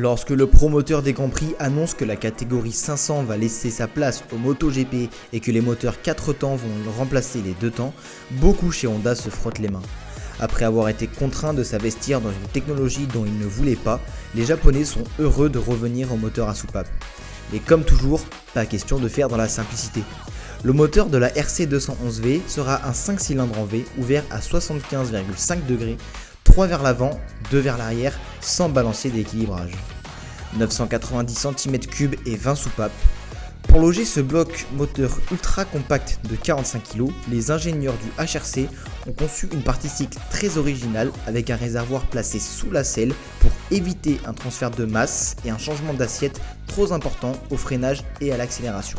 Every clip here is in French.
Lorsque le promoteur des Grands Prix annonce que la catégorie 500 va laisser sa place au MotoGP et que les moteurs 4 temps vont remplacer les 2 temps, beaucoup chez Honda se frottent les mains. Après avoir été contraints de s'investir dans une technologie dont ils ne voulaient pas, les Japonais sont heureux de revenir au moteur à soupape. Et comme toujours, pas question de faire dans la simplicité. Le moteur de la RC211V sera un 5 cylindres en V ouvert à 75,5 degrés, 3 vers l'avant, 2 vers l'arrière, sans balancier d'équilibrage. 990 cm3 et 20 soupapes. Pour loger ce bloc moteur ultra compact de 45 kg, les ingénieurs du HRC ont conçu une partie cycle très originale avec un réservoir placé sous la selle pour éviter un transfert de masse et un changement d'assiette trop important au freinage et à l'accélération.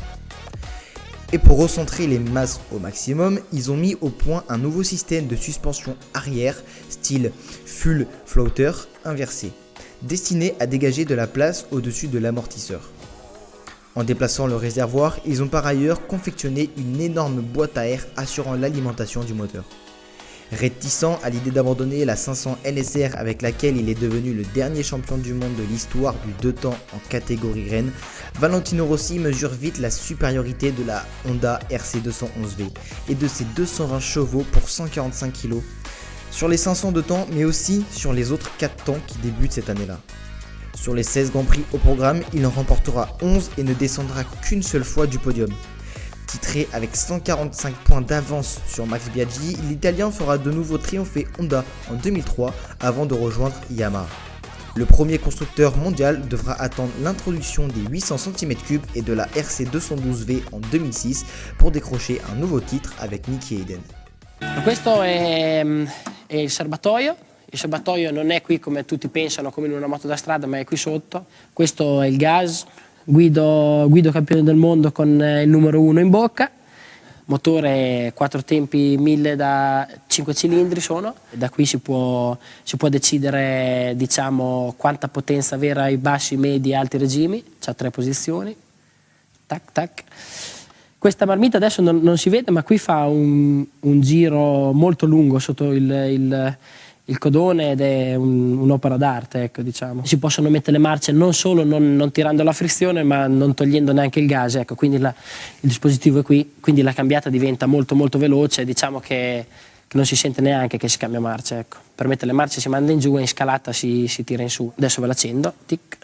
Et pour recentrer les masses au maximum, ils ont mis au point un nouveau système de suspension arrière style full floater inversé, destiné à dégager de la place au-dessus de l'amortisseur. En déplaçant le réservoir, ils ont par ailleurs confectionné une énorme boîte à air assurant l'alimentation du moteur. Réticent à l'idée d'abandonner la 500 NSR avec laquelle il est devenu le dernier champion du monde de l'histoire du 2 temps en catégorie Rennes, Valentino Rossi mesure vite la supériorité de la Honda RC211V et de ses 220 chevaux pour 145 kg sur les 500 de temps mais aussi sur les autres 4 temps qui débutent cette année-là. Sur les 16 Grands Prix au programme, il en remportera 11 et ne descendra qu'une seule fois du podium. Titré avec 145 points d'avance sur Max Biaggi, l'Italien fera de nouveau triompher Honda en 2003 avant de rejoindre Yamaha. Le premier constructeur mondial devra attendre l'introduction des 800 cm3 et de la RC212V en 2006 pour décrocher un nouveau titre avec Nicky Hayden. Questo è il serbatoio. Il serbatoio non è qui come tutti pensano, come in una moto da strada, ma è qui sotto. Questo è il gas. Guido campione del mondo con il numero 1 in bocca. Motore 4 tempi 1000 da 5 cilindri sono. Da qui si può decidere, diciamo, quanta potenza avere ai bassi, medi e alti regimi. C'ha 3 posizioni. Tac tac. Questa marmita adesso non si vede, ma qui fa un giro molto lungo sotto il codone ed è un'opera d'arte, ecco, diciamo. Si possono mettere le marce non solo non tirando la frizione, ma non togliendo neanche il gas, ecco, quindi il dispositivo è qui, quindi la cambiata diventa molto molto veloce, diciamo che non si sente neanche che si cambia marcia, ecco. Per mettere le marce si manda in giù e in scalata si tira in su. Adesso ve l'accendo, tic.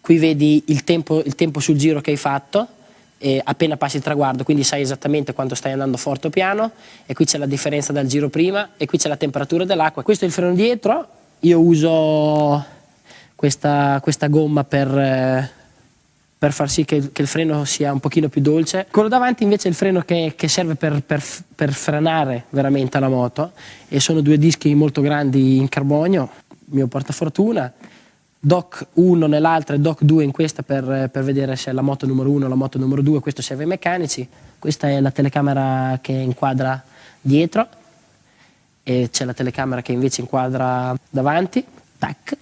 Qui vedi il tempo sul giro che hai fatto. E appena passi il traguardo, quindi sai esattamente quanto stai andando forte o piano, e qui c'è la differenza dal giro prima e qui c'è la temperatura dell'acqua. Questo è il freno dietro, io uso questa gomma per far sì che il freno sia un pochino più dolce. Quello davanti invece è il freno che serve per frenare veramente la moto, e sono 2 dischi molto grandi in carbonio, mio portafortuna. Dock 1 nell'altra e Dock 2 in questa per vedere se è la moto numero 1 o la moto numero 2, questo serve ai meccanici. Questa è la telecamera che inquadra dietro e c'è la telecamera che invece inquadra davanti. Tac.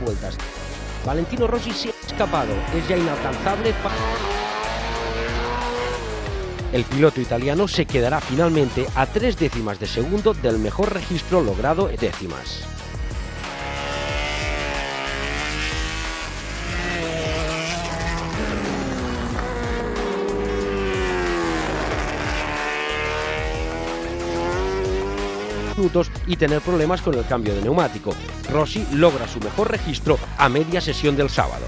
Vueltas. Valentino Rossi si ha escapado, es ya inalcanzable. El piloto italiano se quedará finalmente a 3 décimas de segundo del mejor registro logrado en décimas. Y tener problemas con el cambio de neumático. Rossi logra su mejor registro a media sesión del sábado.